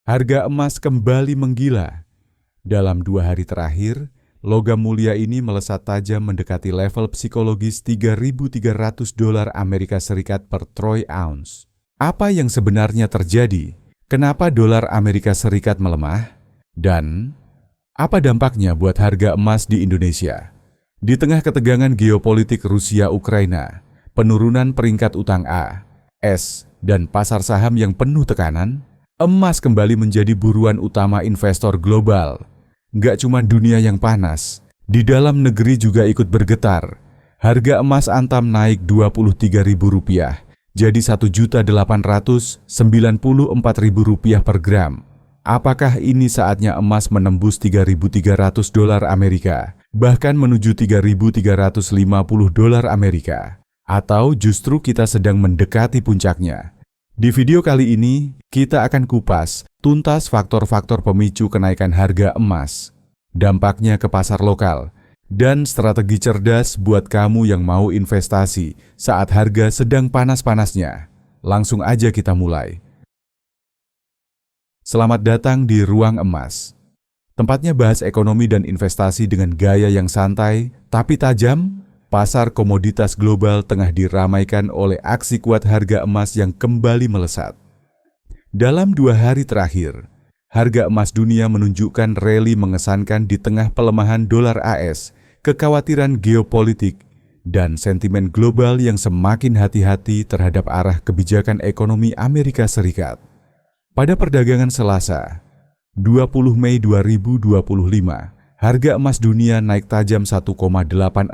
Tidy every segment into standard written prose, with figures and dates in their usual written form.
Harga emas kembali menggila. Dalam 2 hari terakhir, logam mulia ini melesat tajam mendekati level psikologis $3.300 Amerika Serikat per troy ounce. Apa yang sebenarnya terjadi? Kenapa dolar Amerika Serikat melemah? Dan apa dampaknya buat harga emas di Indonesia? Di tengah ketegangan geopolitik Rusia-Ukraina, penurunan peringkat utang A, S, dan pasar saham yang penuh tekanan, emas kembali menjadi buruan utama investor global. Nggak cuma dunia yang panas, di dalam negeri juga ikut bergetar. Harga emas antam naik Rp23.000, jadi Rp1.894.000 per gram. Apakah ini saatnya emas menembus $3.300 Amerika, bahkan menuju $3.350 Amerika? Atau justru kita sedang mendekati puncaknya? Di video kali ini, kita akan kupas tuntas faktor-faktor pemicu kenaikan harga emas, dampaknya ke pasar lokal, dan strategi cerdas buat kamu yang mau investasi saat harga sedang panas-panasnya. Langsung aja kita mulai. Selamat datang di Ruang Emas. Tempatnya bahas ekonomi dan investasi dengan gaya yang santai, tapi tajam. Pasar komoditas global tengah diramaikan oleh aksi kuat harga emas yang kembali melesat. Dalam 2 hari terakhir, harga emas dunia menunjukkan rally mengesankan di tengah pelemahan dolar AS, kekhawatiran geopolitik, dan sentimen global yang semakin hati-hati terhadap arah kebijakan ekonomi Amerika Serikat. Pada perdagangan Selasa, 20 Mei 2025, harga emas dunia naik tajam 1,86%,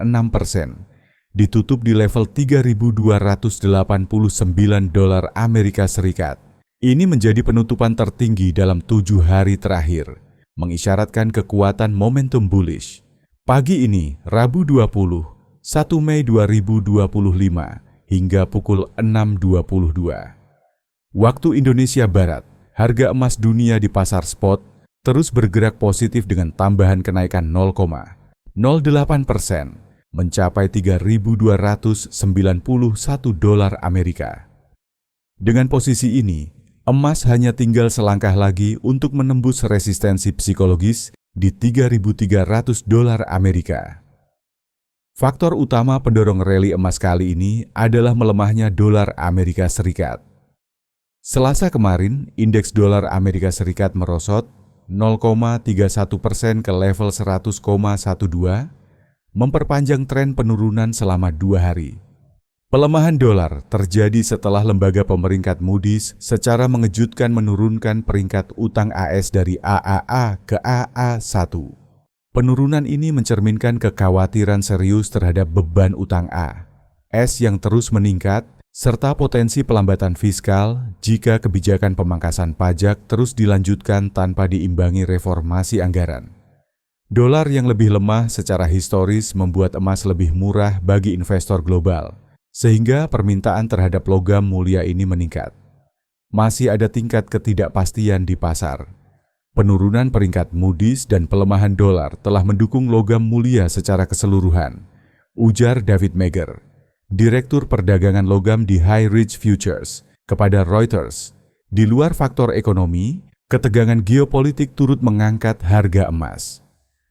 ditutup di level $3.289 Amerika Serikat. Ini menjadi penutupan tertinggi dalam 7 hari terakhir, mengisyaratkan kekuatan momentum bullish. Pagi ini, Rabu 1 Mei 2025, hingga pukul 6.22. Waktu Indonesia Barat, harga emas dunia di pasar spot terus bergerak positif dengan tambahan kenaikan 0,08%, mencapai $3.291 Amerika. Dengan posisi ini, emas hanya tinggal selangkah lagi untuk menembus resistensi psikologis di $3.300 Amerika. Faktor utama pendorong rally emas kali ini adalah melemahnya dolar Amerika Serikat. Selasa kemarin, indeks dolar Amerika Serikat merosot 0,31% ke level 100,12, memperpanjang tren penurunan selama 2 hari. Pelemahan dolar terjadi setelah lembaga pemeringkat Moody's secara mengejutkan menurunkan peringkat utang AS dari AAA ke AA1. Penurunan ini mencerminkan kekhawatiran serius terhadap beban utang A, S yang terus meningkat, serta potensi pelambatan fiskal jika kebijakan pemangkasan pajak terus dilanjutkan tanpa diimbangi reformasi anggaran. Dolar yang lebih lemah secara historis membuat emas lebih murah bagi investor global, sehingga permintaan terhadap logam mulia ini meningkat. Masih ada tingkat ketidakpastian di pasar. Penurunan peringkat Moody's dan pelemahan dolar telah mendukung logam mulia secara keseluruhan, ujar David Meagher, Direktur Perdagangan Logam di High Ridge Futures, kepada Reuters. Di luar faktor ekonomi, ketegangan geopolitik turut mengangkat harga emas.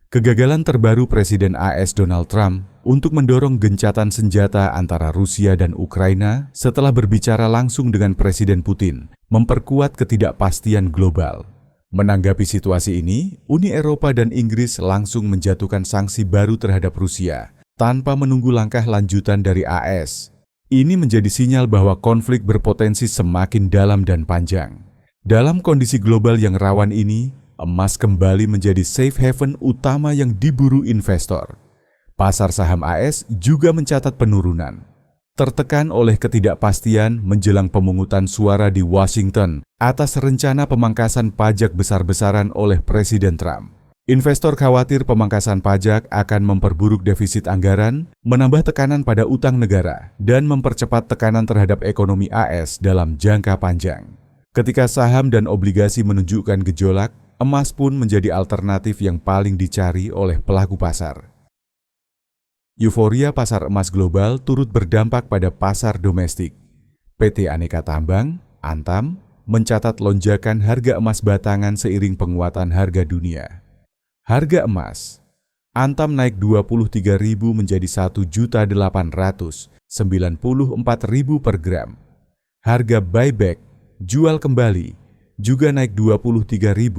Kegagalan terbaru Presiden AS Donald Trump untuk mendorong gencatan senjata antara Rusia dan Ukraina setelah berbicara langsung dengan Presiden Putin memperkuat ketidakpastian global. Menanggapi situasi ini, Uni Eropa dan Inggris langsung menjatuhkan sanksi baru terhadap Rusia tanpa menunggu langkah lanjutan dari AS. Ini menjadi sinyal bahwa konflik berpotensi semakin dalam dan panjang. Dalam kondisi global yang rawan ini, emas kembali menjadi safe haven utama yang diburu investor. Pasar saham AS juga mencatat penurunan, tertekan oleh ketidakpastian menjelang pemungutan suara di Washington atas rencana pemangkasan pajak besar-besaran oleh Presiden Trump. Investor khawatir pemangkasan pajak akan memperburuk defisit anggaran, menambah tekanan pada utang negara, dan mempercepat tekanan terhadap ekonomi AS dalam jangka panjang. Ketika saham dan obligasi menunjukkan gejolak, emas pun menjadi alternatif yang paling dicari oleh pelaku pasar. Euforia pasar emas global turut berdampak pada pasar domestik. PT Aneka Tambang, Antam, mencatat lonjakan harga emas batangan seiring penguatan harga dunia. Harga emas antam naik 23.000 menjadi 1.894.000 per gram. Harga buyback, jual kembali, juga naik Rp23.000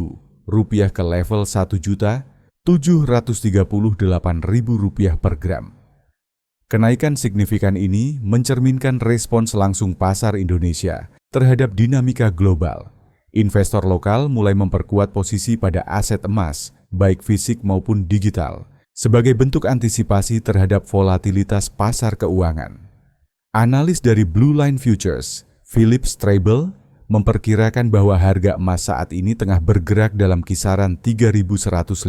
ke level Rp1.738.000 per gram. Kenaikan signifikan ini mencerminkan respons langsung pasar Indonesia terhadap dinamika global. Investor lokal mulai memperkuat posisi pada aset emas, baik fisik maupun digital, sebagai bentuk antisipasi terhadap volatilitas pasar keuangan. Analis dari Blue Line Futures, Philip Straubel, memperkirakan bahwa harga emas saat ini tengah bergerak dalam kisaran 3.150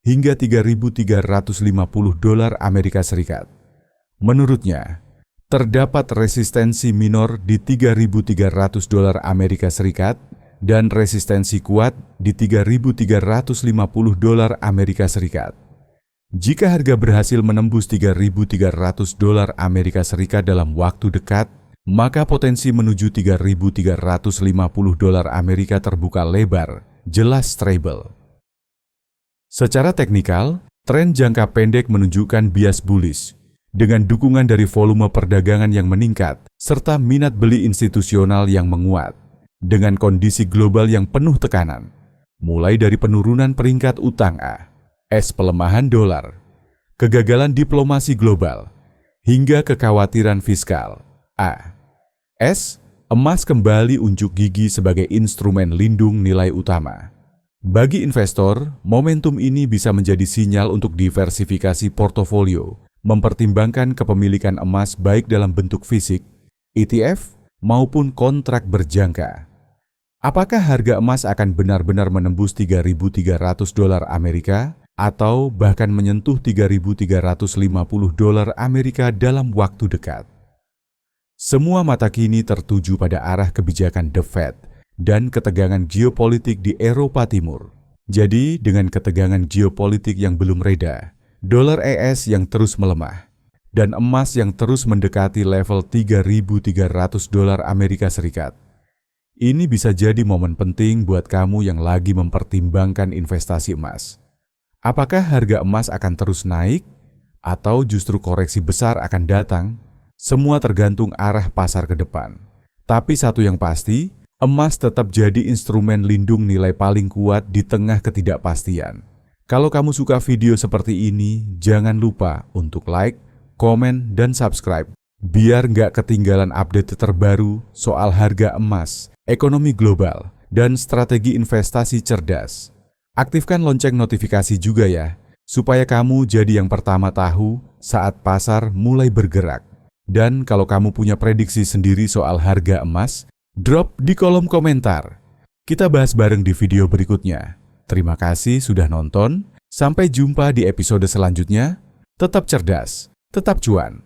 hingga 3.350 dolar Amerika Serikat. Menurutnya, terdapat resistensi minor di 3.300 dolar Amerika Serikat dan resistensi kuat di 3.350 dolar Amerika Serikat. Jika harga berhasil menembus 3.300 dolar Amerika Serikat dalam waktu dekat, maka potensi menuju 3.350 dolar Amerika terbuka lebar, jelas Straubel. Secara teknikal, tren jangka pendek menunjukkan bias bullish, dengan dukungan dari volume perdagangan yang meningkat, serta minat beli institusional yang menguat, dengan kondisi global yang penuh tekanan, mulai dari penurunan peringkat utang A, pelemahan dolar, kegagalan diplomasi global, hingga kekhawatiran fiskal A. Emas kembali unjuk gigi sebagai instrumen lindung nilai utama. Bagi investor, momentum ini bisa menjadi sinyal untuk diversifikasi portofolio, mempertimbangkan kepemilikan emas baik dalam bentuk fisik, ETF, maupun kontrak berjangka. Apakah harga emas akan benar-benar menembus 3.300 dolar Amerika atau bahkan menyentuh 3.350 dolar Amerika dalam waktu dekat? Semua mata kini tertuju pada arah kebijakan The Fed dan ketegangan geopolitik di Eropa Timur. Jadi, dengan ketegangan geopolitik yang belum reda, dolar AS yang terus melemah, dan emas yang terus mendekati level 3.300 dolar Amerika Serikat, ini bisa jadi momen penting buat kamu yang lagi mempertimbangkan investasi emas. Apakah harga emas akan terus naik, atau justru koreksi besar akan datang? Semua tergantung arah pasar ke depan. Tapi satu yang pasti, emas tetap jadi instrumen lindung nilai paling kuat di tengah ketidakpastian. Kalau kamu suka video seperti ini, jangan lupa untuk like, komen, dan subscribe, biar nggak ketinggalan update terbaru soal harga emas, ekonomi global, dan strategi investasi cerdas. Aktifkan lonceng notifikasi juga ya, supaya kamu jadi yang pertama tahu saat pasar mulai bergerak. Dan kalau kamu punya prediksi sendiri soal harga emas, drop di kolom komentar. Kita bahas bareng di video berikutnya. Terima kasih sudah nonton, sampai jumpa di episode selanjutnya. Tetap cerdas, tetap cuan.